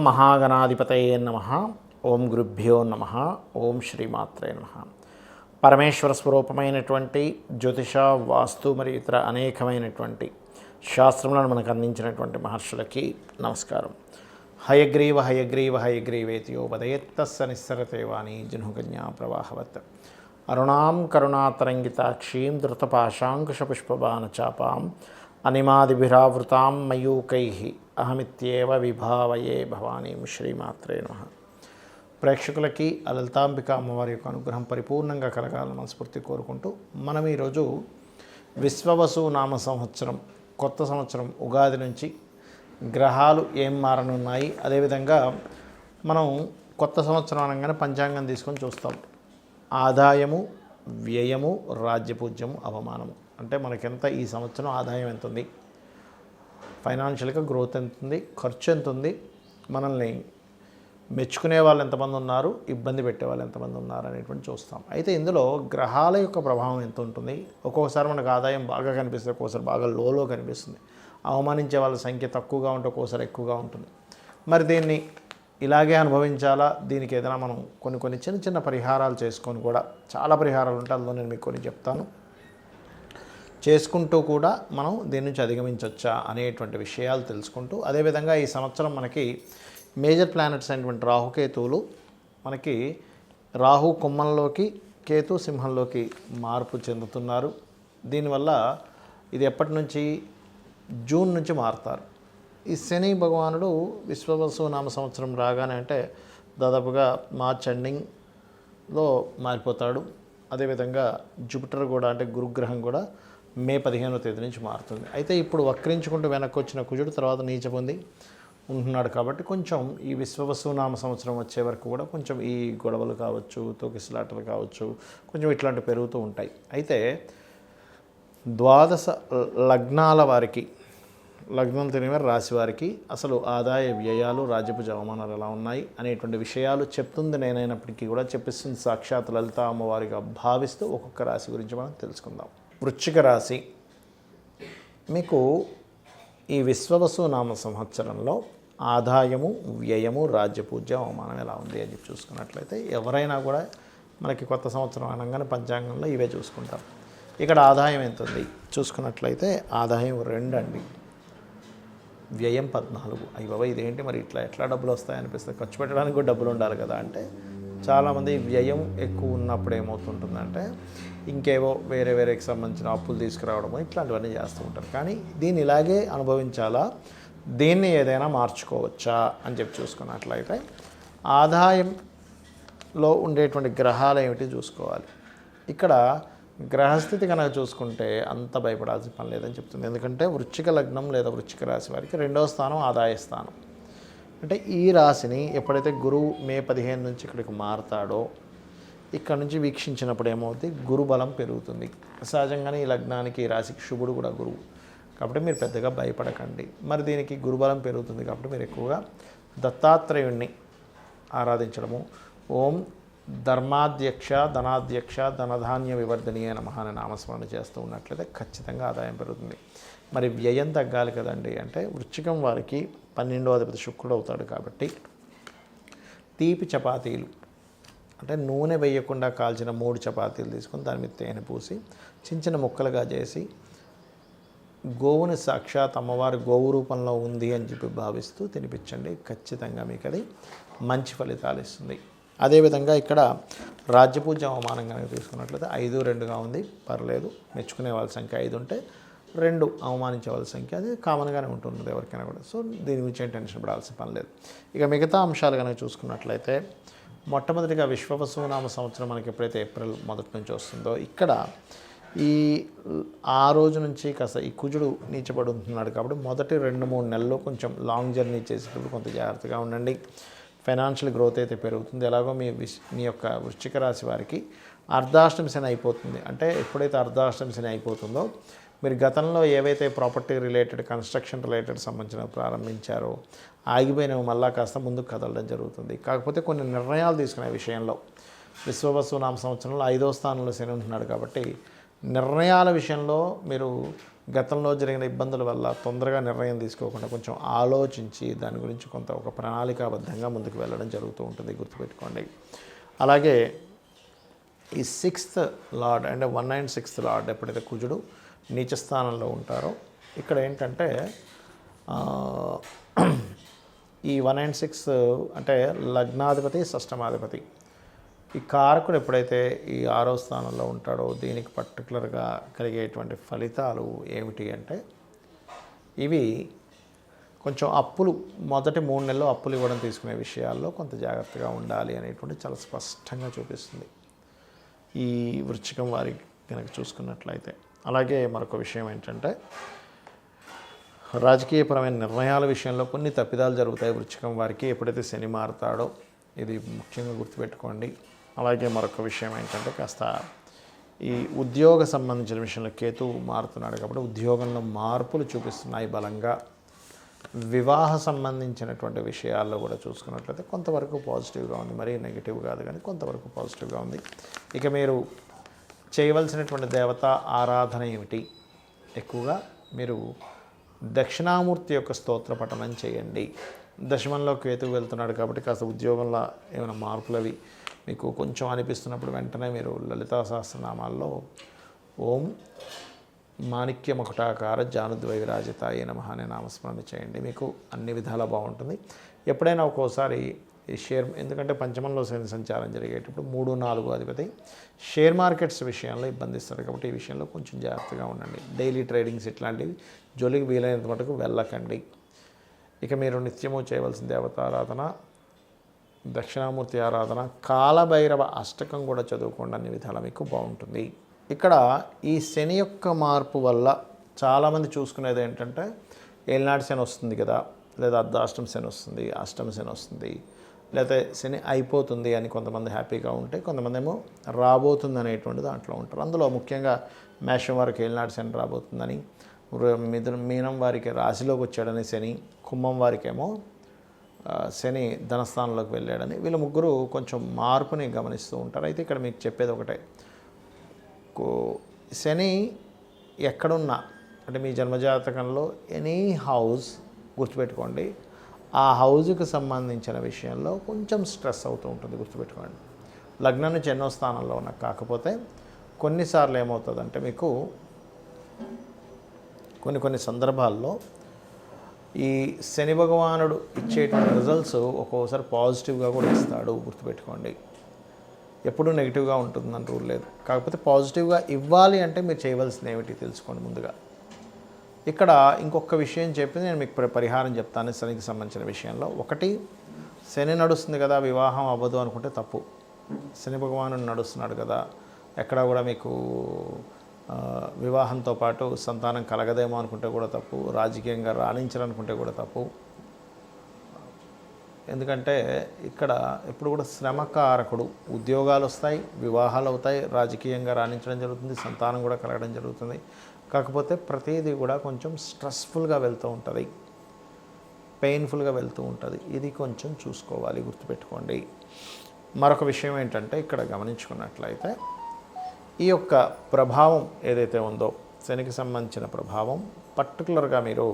మహాగణాధిపతయే నమః. ఓం గురుభ్యో నమః. ఓం శ్రీమాత్రే నమః. పరమేశ్వర స్వరూపమైనటువంటి జ్యోతిష, వాస్తు మరియు ఇతర అనేకమైనటువంటి శాస్త్రములను మనకు అందించినటువంటి మహర్షులకి నమస్కారం. హయగ్రీవ హయగ్రీవ హయగ్రీవేతియో వదయత్తస్స నిస్సరతే వాణి జనుగన్యా ప్రవాహవత్. అరుణాం కరుణాతరంగితాక్షీం ధృతపాశాంకుశపుష్పబాణచాపాం అనిమాదిభిరావృతాం మయూకైః అహమిత్యేవ విభావయే భవానీం. శ్రీమాత్రే నమః. ప్రేక్షకులకి లలితాంబిక అమ్మవారి యొక్క అనుగ్రహం పరిపూర్ణంగా కలగాలని మనస్ఫూర్తి కోరుకుంటూ మనం ఈరోజు విశ్వవసు నామ సంవత్సరం కొత్త సంవత్సరం ఉగాది నుంచి గ్రహాలు ఏం మారనున్నాయి, అదేవిధంగా మనం కొత్త సంవత్సరం అనగానే పంచాంగం తీసుకొని చూస్తాం. ఆదాయము, వ్యయము, రాజ్యపూజ్యము, అవమానము. అంటే మనకెంత ఈ సంవత్సరం ఆదాయం ఎంత ఉంది, ఫైనాన్షియల్గా గ్రోత్ ఎంత ఉంది, ఖర్చు ఎంత ఉంది, మనల్ని మెచ్చుకునే వాళ్ళు ఎంతమంది ఉన్నారు, ఇబ్బంది పెట్టే వాళ్ళు ఎంతమంది ఉన్నారు అనేటువంటి చూస్తాం. అయితే ఇందులో గ్రహాల యొక్క ప్రభావం ఎంత ఉంటుంది. ఒక్కొక్కసారి మనకు ఆదాయం బాగా కనిపిస్తుంది, ఒక్కోసారి బాగా లోలో కనిపిస్తుంది. అవమానించే వాళ్ళ సంఖ్య తక్కువగా ఉంటే ఒక్కోసారి ఎక్కువగా ఉంటుంది. మరి దీన్ని ఇలాగే అనుభవించాలా, దీనికి ఏదైనా మనం కొన్ని చిన్న చిన్న పరిహారాలు చేసుకొని కూడా, చాలా పరిహారాలు ఉంటాయి, అందులో నేను మీకు కొన్ని చెప్తాను, చేసుకుంటూ కూడా మనం దీని నుంచి అధిగమించవచ్చా అనేటువంటి విషయాలు తెలుసుకుంటూ, అదేవిధంగా ఈ సంవత్సరం మనకి మేజర్ ప్లానెట్స్ అయినటువంటి రాహుకేతువులు మనకి రాహు కుంభంలోకి, కేతు సింహంలోకి మార్పు చెందుతున్నారు. దీనివల్ల ఇది ఎప్పటి నుంచి, జూన్ నుంచి మారుతారు. ఈ శని భగవానుడు విశ్వవసు నామ సంవత్సరం రాగానే అంటే దాదాపుగా మార్చ్ ఎండింగ్లో మారిపోతాడు. అదేవిధంగా జూపిటర్ కూడా అంటే గురుగ్రహం కూడా మే 15వ తేదీ నుంచి మారుతుంది. అయితే ఇప్పుడు వక్రించుకుంటూ వెనక్కి వచ్చిన కుజుడు తర్వాత నీచ పొంది ఉంటున్నాడు కాబట్టి కొంచెం ఈ విశ్వవసు నామ సంవత్సరం వచ్చే వరకు కూడా కొంచెం ఈ గొడవలు కావచ్చు, తోకిసలాటలు కావచ్చు, కొంచెం ఇట్లాంటివి పెరుగుతూ ఉంటాయి. అయితే ద్వాదశ లగ్నాల వారికి, లగ్నం తెలియని రాశి వారికి అసలు ఆదాయ వ్యయాలు, రాజ్యపూజ అవమానాలు ఎలా ఉన్నాయి అనేటువంటి విషయాలు చెప్తుంది నేనైనప్పటికీ కూడా చెప్పిస్తుంది సాక్షాత్ లలిత అమ్మవారిగా భావిస్తూ ఒక్కొక్క రాశి గురించి మనం తెలుసుకుందాం. వృశ్చిక రాశి, మీకు ఈ విశ్వవసు నామ సంవత్సరంలో ఆదాయము, వ్యయము, రాజ్యపూజ్య, అవమానం ఎలా ఉంది అని చెప్పి చూసుకున్నట్లయితే ఎవరైనా కూడా మనకి కొత్త సంవత్సరం అనగానే పంచాంగంలో ఇవే చూసుకుంటాం. ఇక్కడ ఆదాయం ఎంత ఉంది చూసుకున్నట్లయితే ఆదాయం 2 అండి, వ్యయం 14. అయ్యో ఇదేంటి మరి ఎట్లా డబ్బులు వస్తాయనిపిస్తుంది, ఖర్చు పెట్టడానికి కూడా డబ్బులు ఉండాలి కదా అంటే, చాలామంది వ్యయం ఎక్కువ ఉన్నప్పుడు ఏమవుతుంటుందంటే ఇంకేవో వేరేకి సంబంధించిన అప్పులు తీసుకురావడము ఇట్లాంటివన్నీ చేస్తూ ఉంటారు. కానీ దీన్ని ఇలాగే అనుభవించాలా, దీన్ని ఏదైనా మార్చుకోవచ్చా అని చెప్పి చూసుకున్నట్లయితే ఆదాయంలో ఉండేటువంటి గ్రహాలు ఏమిటి చూసుకోవాలి. ఇక్కడ గ్రహస్థితి కనుక చూసుకుంటే అంత భయపడాల్సిన పని లేదని చెప్తుంది. ఎందుకంటే వృశ్చిక లగ్నం లేదా వృశ్చిక రాశి వారికి 2వ స్థానం ఆదాయ స్థానం. అంటే ఈ రాశిని ఎప్పుడైతే గురువు మే 15 నుంచి ఇక్కడికి మారతాడో, ఇక్కడ నుంచి వీక్షించినప్పుడు ఏమవుతుంది, గురుబలం పెరుగుతుంది. సహజంగానే ఈ లగ్నానికి, ఈ రాశికి శుభుడు కూడా గురువు కాబట్టి మీరు పెద్దగా భయపడకండి. మరి దీనికి గురుబలం పెరుగుతుంది కాబట్టి మీరు ఎక్కువగా దత్తాత్రేయుణ్ణి ఆరాధించడము, ఓం ధర్మాధ్యక్ష ధనాధ్యక్ష ధనధాన్య వివర్ధనీయ నమః అనే నామస్మరణ చేస్తూ ఉన్నట్లయితే ఖచ్చితంగా ఆదాయం పెరుగుతుంది. మరి వ్యయం తగ్గాలి కదండి అంటే వృశ్చికం వారికి 12వ అధిపతి శుక్రుడు అవుతాడు కాబట్టి తీపి చపాతీలు అంటే నూనె వేయకుండా కాల్చిన 3 చపాతీలు తీసుకొని దాని మీద తేనె పూసి చిన్న ముక్కలుగా చేసి గోవుని సాక్షాత్ అమ్మవారి గోవు రూపంలో ఉంది అని చెప్పి భావిస్తూ తినిపించండి. ఖచ్చితంగా మీకు అది మంచి ఫలితాలు ఇస్తుంది. అదేవిధంగా ఇక్కడ రాజ్యపూజ్య అవమానం కనుక తీసుకున్నట్లయితే 5-2గా ఉంది, పర్లేదు. మెచ్చుకునే వాళ్ళ సంఖ్య 5 ఉంటే 2 అవమానించే వాళ్ళ సంఖ్య అది కామన్గానే ఉంటుంది ఎవరికైనా కూడా. సో దీని గురించి ఏం టెన్షన్ పడాల్సిన పని లేదు. ఇక మిగతా అంశాలు కనుక చూసుకున్నట్లయితే మొట్టమొదటిగా విశ్వవసు నామ సంవత్సరం మనకి ఎప్పుడైతే ఏప్రిల్ 1 నుంచి వస్తుందో, ఇక్కడ ఆ రోజు నుంచి కాస్త ఈ కుజుడు నీచపడి ఉంటున్నాడు కాబట్టి మొదటి 2-3 నెలల్లో కొంచెం లాంగ్ జర్నీ చేసేటప్పుడు కొంత జాగ్రత్తగా ఉండండి. ఫైనాన్షియల్ గ్రోత్ అయితే పెరుగుతుంది. ఎలాగో మీ యొక్క వృశ్చిక రాశి వారికి అర్ధాష్టమి శని అయిపోతుంది. అంటే ఎప్పుడైతే అర్ధాష్టమి శని అయిపోతుందో, మీరు గతంలో ఏవైతే ప్రాపర్టీ రిలేటెడ్, కన్స్ట్రక్షన్ రిలేటెడ్ సంబంధించిన ప్రారంభించారో ఆగిపోయినవి మళ్ళా కాస్త ముందుకు కదలడం జరుగుతుంది. కాకపోతే కొన్ని నిర్ణయాలు తీసుకునే విషయంలో విశ్వవసు నామ సంవత్సరంలో 5వ స్థానంలో శని ఉంటున్నాడు కాబట్టి నిర్ణయాల విషయంలో మీరు గతంలో జరిగిన ఇబ్బందుల వల్ల తొందరగా నిర్ణయం తీసుకోకుండా కొంచెం ఆలోచించి దాని గురించి కొంత ఒక ప్రణాళికాబద్ధంగా ముందుకు వెళ్ళడం జరుగుతూ ఉంటుంది, గుర్తుపెట్టుకోండి. అలాగే ఈ 6th లార్డ్ అంటే 1 and 6th లార్డ్ ఎప్పుడైతే కుజుడు నీచ స్థానంలో ఉంటారో ఇక్కడ ఏంటంటే ఈ 1 and 6 అంటే లగ్నాధిపతి షష్టమాధిపతి, ఈ కారకుడు ఎప్పుడైతే ఈ 6వ స్థానంలో ఉంటాడో దీనికి పర్టికులర్గా కలిగేటువంటి ఫలితాలు ఏమిటి అంటే ఇవి కొంచెం అప్పులు మొదటి 3 నెలలు అప్పులు ఇవ్వడం తీసుకునే విషయాల్లో కొంత జాగ్రత్తగా ఉండాలి అనేటువంటి చాలా స్పష్టంగా చూపిస్తుంది ఈ వృశ్చికం వారి కనుక చూసుకున్నట్లయితే. అలాగే మరొక విషయం ఏంటంటే రాజకీయపరమైన నిర్ణయాల విషయంలో కొన్ని తప్పిదాలు జరుగుతాయి వృశ్చికం వారికి ఎప్పుడైతే శని మారుతాడో, ఇది ముఖ్యంగా గుర్తుపెట్టుకోండి. అలాగే మరొక విషయం ఏంటంటే కాస్త ఈ ఉద్యోగ సంబంధించిన విషయంలో కేతువు మారుతున్నాడు కాబట్టి ఉద్యోగంలో మార్పులు చూపిస్తున్నాయి బలంగా. వివాహ సంబంధించినటువంటి విషయాల్లో కూడా చూసుకున్నట్లయితే కొంతవరకు పాజిటివ్గా ఉంది, మరీ నెగిటివ్ కాదు కానీ కొంతవరకు పాజిటివ్గా ఉంది. ఇక మీరు చేయవలసినటువంటి దేవతా ఆరాధన ఏమిటి? ఎక్కువగా మీరు దక్షిణామూర్తి యొక్క స్తోత్ర పఠనం చేయండి. దశమంలో కేతువు వెళ్తున్నాడు కాబట్టి కాస్త ఉద్యోగంలో ఏమైనా మార్పులు అవి మీకు కొంచెం అనిపిస్తున్నప్పుడు వెంటనే మీరు లలితా సహస్రనామాల్లో ఓం మాణిక్య మకుటాకార జానుద్వైవిరాజితాయ నమః అనే నామస్మరణ చేయండి, మీకు అన్ని విధాలా బాగుంటుంది. ఎప్పుడైనా ఒక్కోసారి ఈ ఎందుకంటే పంచమంలో శని సంచారం జరిగేటప్పుడు 3, 4 అధిపతి షేర్ మార్కెట్స్ విషయంలో ఇబ్బందిస్తారు కాబట్టి ఈ విషయంలో కొంచెం జాగ్రత్తగా ఉండండి. డైలీ ట్రేడింగ్స్ ఇట్లాంటివి జోలికి వీలైనంత మటుకు వెళ్ళకండి. ఇక మీరు నిత్యము చేయవలసిన దేవతారాధన దక్షిణామూర్తి ఆరాధన, కాలభైరవ అష్టకం కూడా చదువుకోండి, అన్ని విధాలా మీకు బాగుంటుంది. ఇక్కడ ఈ శని యొక్క మార్పు వల్ల చాలామంది చూసుకునేది ఏంటంటే ఏలినాటి శని వస్తుంది కదా, లేదా అర్ధాష్టమ శని వస్తుంది, అష్టమ శని వస్తుంది, లేకపోతే శని అయిపోతుంది అని కొంతమంది హ్యాపీగా ఉంటే కొంతమంది ఏమో రాబోతుంది అనేటువంటి దాంట్లో ఉంటారు. అందులో ముఖ్యంగా మేషం వారికి ఏలినాటి శని రాబోతుందని, మీనం వారికి రాశిలోకి వచ్చాడని శని, కుంభం వారికేమో శని ధనస్థానంలోకి వెళ్ళాడని, వీళ్ళ ముగ్గురు కొంచెం మార్పుని గమనిస్తూ ఉంటారు. అయితే ఇక్కడ మీకు చెప్పేది ఒకటే, శని ఎక్కడున్నా అంటే మీ జన్మజాతకంలో ఎనీ హౌస్ గుర్తుపెట్టుకోండి, ఆ హౌజ్కి సంబంధించిన విషయంలో కొంచెం స్ట్రెస్ అవుతూ ఉంటుంది, గుర్తుపెట్టుకోండి. లగ్నం నుంచి ఎన్నో స్థానంలో ఉన్నా కాకపోతే కొన్నిసార్లు ఏమవుతుందంటే మీకు కొన్ని సందర్భాల్లో ఈ శని భగవానుడు ఇచ్చేటువంటి రిజల్ట్స్ ఒక్కోసారి పాజిటివ్గా కూడా ఇస్తాడు, గుర్తుపెట్టుకోండి. ఎప్పుడూ నెగిటివ్గా ఉంటుందని రూల్ లేదు. కాకపోతే పాజిటివ్గా ఇవ్వాలి అంటే మీరు చేయవలసింది ఏమిటి తెలుసుకోండి ముందుగా. ఇక్కడ ఇంకొక విషయం చెప్పి నేను మీకు పరిహారం చెప్తాను శనికి సంబంధించిన విషయంలో. ఒకటి, శని నడుస్తుంది కదా వివాహం అవ్వదు అనుకుంటే తప్పు. శని భగవానుడు నడుస్తున్నాడు కదా, ఎక్కడా కూడా మీకు వివాహంతో పాటు సంతానం కలగదేమో అనుకుంటే కూడా తప్పు, రాజకీయంగా రాణించాలనుకుంటే కూడా తప్పు. ఎందుకంటే ఇక్కడ ఎప్పుడు కూడా శ్రమకారకుడు, ఉద్యోగాలు వస్తాయి, వివాహాలు అవుతాయి, రాజకీయంగా రాణించడం జరుగుతుంది, సంతానం కూడా కలగడం జరుగుతుంది. కాకపోతే ప్రతిదీ కూడా కొంచెం స్ట్రెస్ఫుల్గా వెళ్తూ ఉంటుంది, పెయిన్ఫుల్గా వెళ్తూ ఉంటుంది. ఇది కొంచెం చూసుకోవాలి, గుర్తుపెట్టుకోండి. మరొక విషయం ఏంటంటే ఇక్కడ గమనించుకున్నట్లయితే ఈ యొక్క ప్రభావం ఏదైతే ఉందో శనికి సంబంధించిన ప్రభావం పర్టికులర్గా మీరు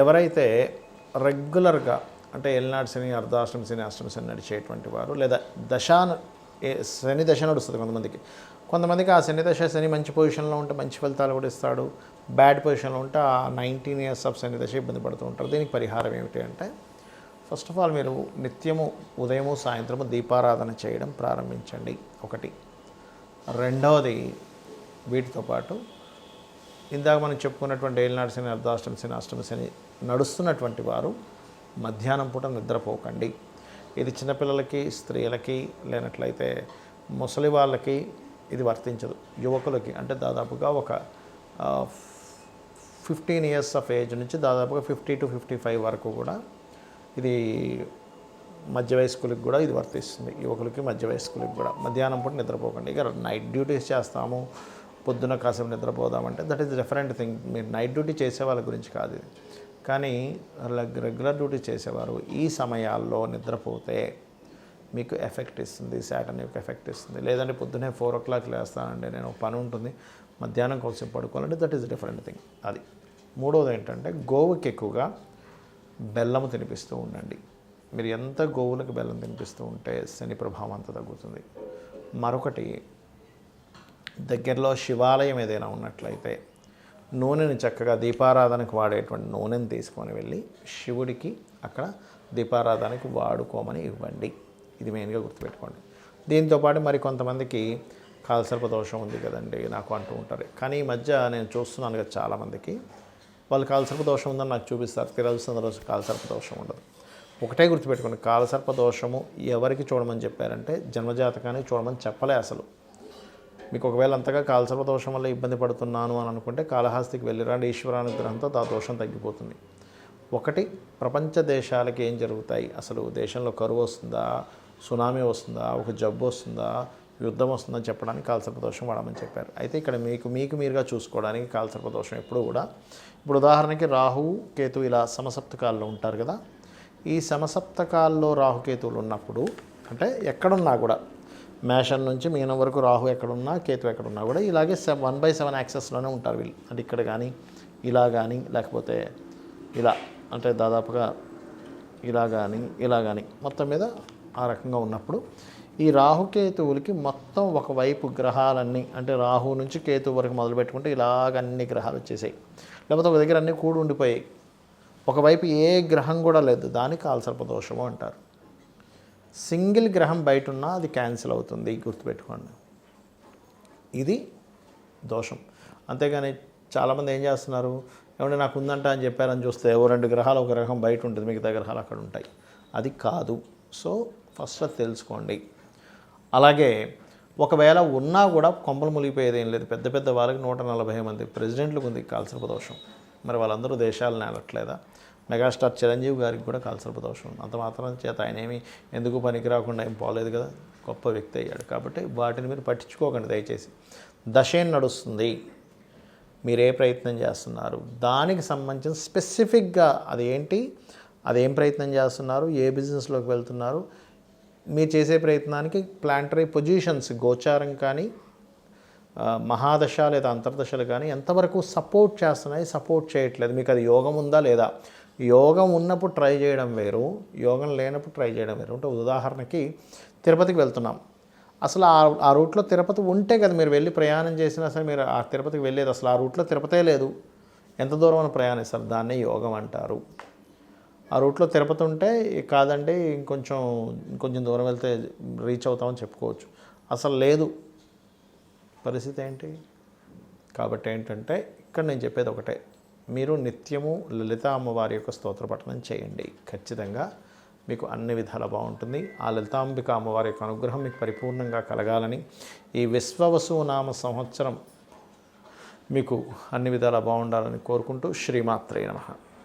ఎవరైతే రెగ్యులర్గా అంటే ఏలినాటి శని, అర్ధాష్టమ శని, అష్టమ శని నడిచేటువంటి వారు, లేదా శని దశ నడుస్తుంది కొంతమందికి ఆ శని దశ, శని మంచి పొజిషన్లో ఉంటే మంచి ఫలితాలు కూడా ఇస్తాడు, బ్యాడ్ పొజిషన్లో ఉంటే ఆ 19 years ఆఫ్ శని దశ ఇబ్బంది పడుతూ ఉంటారు. దీనికి పరిహారం ఏమిటి అంటే ఫస్ట్ ఆఫ్ ఆల్ మీరు నిత్యము ఉదయము సాయంత్రము దీపారాధన చేయడం ప్రారంభించండి, ఒకటి. రెండవది, వీటితో పాటు ఇందాక మనం చెప్పుకున్నటువంటి ఏలినాటి శని, అర్ధాష్టమ శని, అష్టమ శని నడుస్తున్నటువంటి వారు మధ్యాహ్నం పూట నిద్రపోకండి. ఇది చిన్నపిల్లలకి, స్త్రీలకి, లేనట్లయితే ముసలి వాళ్ళకి ఇది వర్తించదు. యువకులకి అంటే దాదాపుగా ఒక 15 years ఆఫ్ ఏజ్ నుంచి దాదాపుగా 50 to 55 వరకు కూడా ఇది మధ్య వయస్కులకు కూడా ఇది వర్తిస్తుంది. యువకులకి, మధ్య వయస్కులకు కూడా మధ్యాహ్నం పూట నిద్రపోకండి. ఇక నైట్ డ్యూటీస్ చేస్తాము, పొద్దున్న కాసేపు నిద్రపోదామంటే దట్ ఈస్ డిఫరెంట్ థింగ్. మీరు నైట్ డ్యూటీ చేసే వాళ్ళ గురించి కాదు ఇది. కానీ రెగ్యులర్ డ్యూటీ చేసేవారు ఈ సమయాల్లో నిద్రపోతే మీకు ఎఫెక్ట్ ఇస్తుంది, శాటర్న్ యొక్క ఎఫెక్ట్ ఇస్తుంది. లేదంటే పొద్దున్నే 4 o'clock లేస్తానండి, నేను పని ఉంటుంది, మధ్యాహ్నం కొంచెం పడుకోవాలంటే దట్ ఈస్ డిఫరెంట్ థింగ్. అది. మూడవది ఏంటంటే గోవుకి ఎక్కువగా బెల్లము తినిపిస్తూ ఉండండి. మీరు ఎంత గోవులకు బెల్లం తినిపిస్తూ ఉంటే శని ప్రభావం అంత తగ్గుతుంది. మరొకటి, దగ్గరలో శివాలయం ఏదైనా ఉన్నట్లయితే నూనెని చక్కగా దీపారాధనకు వాడేటువంటి నూనెని తీసుకొని వెళ్ళి శివుడికి అక్కడ దీపారాధనకి వాడుకోమని ఇవ్వండి. ఇది మెయిన్గా గుర్తుపెట్టుకోండి. దీంతోపాటు మరి కొంతమందికి కాలసర్ప దోషం ఉంది కదండి నాకు అంటూ ఉంటారు. కానీ ఈ మధ్య నేను చూస్తున్నాను కదా చాలామందికి వాళ్ళు కాలసర్ప దోషం ఉందని నాకు చూపిస్తారు. తిరగల్సిన రోజు కాలసర్ప దోషం ఉండదు. ఒకటే గుర్తుపెట్టుకోండి, కాలసర్ప దోషము ఎవరికి చూడమని చెప్పారంటే జన్మజాతకానికి చూడమని చెప్పలే అసలు. మీకు ఒకవేళ అంతగా కాలసర్ప దోషం వల్ల ఇబ్బంది పడుతున్నాను అని అనుకుంటే కాళహస్తికి వెళ్ళిరండి, ఈశ్వరానుగ్రహంతో ఆ దోషం తగ్గిపోతుంది. ఒకటి, ప్రపంచ దేశాలకి ఏం జరుగుతాయి, అసలు దేశంలో కరువు వస్తుందా, సునామీ వస్తుందా, ఒక జబ్బు వస్తుందా, యుద్ధం వస్తుందని చెప్పడానికి కాలసర్ప దోషం వాడమని చెప్పారు. అయితే ఇక్కడ మీకు మీరుగా చూసుకోవడానికి కాలసర్ప దోషం ఎప్పుడు కూడా, ఇప్పుడు ఉదాహరణకి రాహువు కేతు ఇలా సమసప్తకాల్లో ఉంటారు కదా, ఈ సమసప్తకాల్లో రాహుకేతువులు ఉన్నప్పుడు అంటే ఎక్కడున్నా కూడా మేషం నుంచి మీనం వరకు రాహు ఎక్కడున్నా కేతు ఎక్కడున్నా కూడా ఇలాగే 1/7 యాక్సెస్లోనే ఉంటారు వీళ్ళు. అంటే ఇక్కడ కానీ ఇలా కానీ లేకపోతే ఇలా, అంటే దాదాపుగా ఇలా కానీ మొత్తం మీద ఆ రకంగా ఉన్నప్పుడు ఈ రాహుకేతువులకి మొత్తం ఒకవైపు గ్రహాలన్నీ, అంటే రాహు నుంచి కేతు వరకు మొదలు పెట్టుకుంటే ఇలాగ అన్ని గ్రహాలు వచ్చేసాయి, లేకపోతే ఒక దగ్గర అన్నీ కూడి ఉండిపోయాయి, ఒకవైపు ఏ గ్రహం కూడా లేదు, దాన్ని కాలసర్ప దోషము అంటారు. సింగిల్ గ్రహం బయట ఉన్నా అది క్యాన్సిల్ అవుతుంది, గుర్తుపెట్టుకోండి. ఇది దోషం. అంతేగాని చాలామంది ఏం చేస్తున్నారు, ఏమంటే నాకు ఉందంట అని చెప్పారని చూస్తే 2 గ్రహాలు, ఒక గ్రహం బయట ఉంటుంది, మిగతా గ్రహాలు అక్కడ ఉంటాయి. అది కాదు. సో ఫస్ట్ అది తెలుసుకోండి. అలాగే ఒకవేళ ఉన్నా కూడా కొంపలు మునిగిపోయేది ఏం లేదు. పెద్ద పెద్ద వాళ్ళకి 140 మంది ప్రెసిడెంట్లకు ఉంది కాలసర్ప దోషం. మరి వాళ్ళందరూ దేశాలు నేలట్లేదా? మెగాస్టార్ చిరంజీవి గారికి కూడా కాలసర్ప దోషం ఉంది. అంత మాత్రం చేత ఆయన ఎందుకు పనికి రాకుండా ఏం పోలేదు కదా, గొప్ప వ్యక్తి అయ్యాడు. కాబట్టి వాటిని మీరు పట్టించుకోకండి దయచేసి. దశేం నడుస్తుంది, మీరు ఏ ప్రయత్నం చేస్తున్నారు, దానికి సంబంధించిన స్పెసిఫిక్గా అదేంటి, అదేం ప్రయత్నం చేస్తున్నారు, ఏ బిజినెస్లోకి వెళ్తున్నారు, మీరు చేసే ప్రయత్నానికి ప్లాంటరీ పొజిషన్స్ గోచారం కానీ మహాదశ లేదా అంతర్దశలు కానీ ఎంతవరకు సపోర్ట్ చేస్తున్నాయి, సపోర్ట్ చేయట్లేదు, మీకు అది యోగం ఉందా లేదా. యోగం ఉన్నప్పుడు ట్రై చేయడం వేరు, యోగం లేనప్పుడు ట్రై చేయడం వేరు. అంటే ఉదాహరణకి తిరుపతికి వెళ్తున్నాం, అసలు ఆ రూట్లో తిరుపతి ఉంటే కదా మీరు వెళ్ళి ప్రయాణం చేసినా సరే మీరు ఆ తిరుపతికి వెళ్ళేది, అసలు ఆ రూట్లో తిరుపతే లేదు, ఎంత దూరం అని ప్రయాణిస్తారు, దాన్నే యోగం అంటారు. ఆ రూట్లో తిరుపతి ఉంటే కాదండి ఇంకొంచెం దూరం వెళ్తే రీచ్ అవుతామని చెప్పుకోవచ్చు, అసలు లేదు, పరిస్థితి ఏంటి. కాబట్టి ఏంటంటే ఇక్కడ నేను చెప్పేది ఒకటే, మీరు నిత్యము లలిత అమ్మవారి యొక్క స్తోత్ర పఠనం చేయండి, ఖచ్చితంగా మీకు అన్ని విధాలా బాగుంటుంది. ఆ లలితాంబిక అమ్మవారి యొక్క అనుగ్రహం మీకు పరిపూర్ణంగా కలగాలని, ఈ విశ్వవసు నామ సంవత్సరం మీకు అన్ని విధాలా బాగుండాలని కోరుకుంటూ శ్రీమాత్రే నమః.